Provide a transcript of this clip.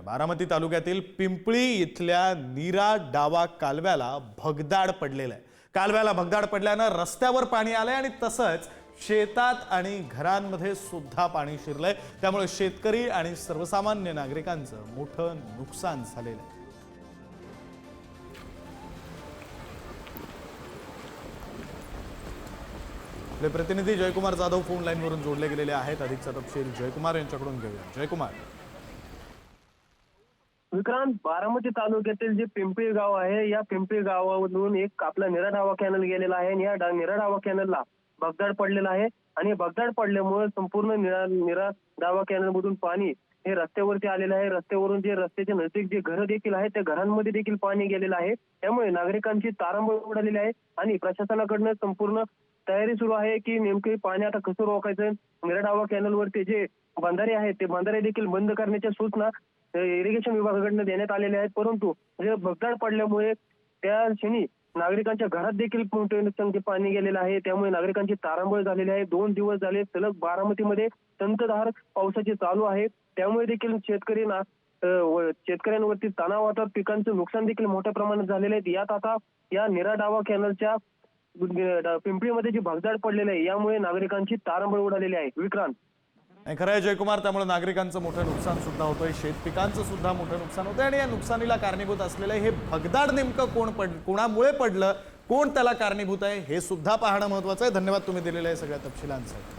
बारामती तालुक्यातील पिंपळी इथल्या नीरा डावा कालव्याला भगदाड पडलेलं आहे। कालव्याला भगदाड पडल्यानं रस्त्यावर पाणी आलंय आणि तसंच शेतात आणि घरांमध्ये सुद्धा पाणी शिरलंय। त्यामुळे शेतकरी आणि सर्वसामान्य नागरिकांचं मोठं नुकसान झालेलं आहे। आपले प्रतिनिधी जयकुमार जाधव फोन लाईनवरून जोडले गेलेले आहेत। अधिकचा तपशील जयकुमार यांच्याकडून घेऊया। जयकुमार, विक्रांत, बारामती तालुक्यातील जे पिंपळी गाव आहे, या पिंपळी गावामधून एक आपला नीरा डावा कॅनल गेलेला आहे आणि या नीरा डावा कॅनलला भगदाड पडलेला आहे आणि भगदाड पडल्यामुळे संपूर्ण नीरा डावा कॅनल मधून पाणी हे रस्त्यावरती आलेलं आहे। रस्त्यावरून जे रस्त्याच्या नजीक जे घरं देखील आहेत त्या घरांमध्ये देखील पाणी गेलेलं आहे। त्यामुळे नागरिकांची तारांबळ उडालेली आहे आणि प्रशासनाकडनं संपूर्ण तयारी सुरू आहे की नेमके पाणी आता कसं रोखायचं। नीरा डावा कॅनलवरती जे बंधारे आहेत ते बंधारे देखील बंद करण्याच्या सूचना इरिगेशन विभागाकडून देण्यात आलेले आहेत, परंतु जे भगदाड पडल्यामुळे त्या क्षणी नागरिकांच्या घरात देखील मोठे नुकसान पाणी गेलेलं आहे। त्यामुळे नागरिकांची तारांबळ झालेली आहे। 2 दिवस झाले सलग बारामतीमध्ये संततधार पावसाची चालू आहे। त्यामुळे देखील शेतकऱ्यांवरती तणाव वाटत पिकांचं नुकसान देखील मोठ्या प्रमाणात झालेलं आहे। यात आता या नीरा डावा कॅनलच्या पिंपळीमध्ये जी भगदाड पडलेली आहे यामुळे नागरिकांची तारांबळ उडालेली आहे। विक्रांत, खरं आहे जयकुमार, त्यामुळे नागरिकांचं मोठं नुकसान सुद्धा होतंय, शेत पिकांचं सुद्धा मोठं नुकसान होतंय आणि या नुकसानीला कारणीभूत असलेलं हे भगदाड नेमकं कोणामुळे पडलं, कोण त्याला कारणीभूत आहे हे सुद्धा पाहणं महत्त्वाचं आहे। धन्यवाद तुम्ही दिलेल्या सगळ्या तपशिलांसाठी।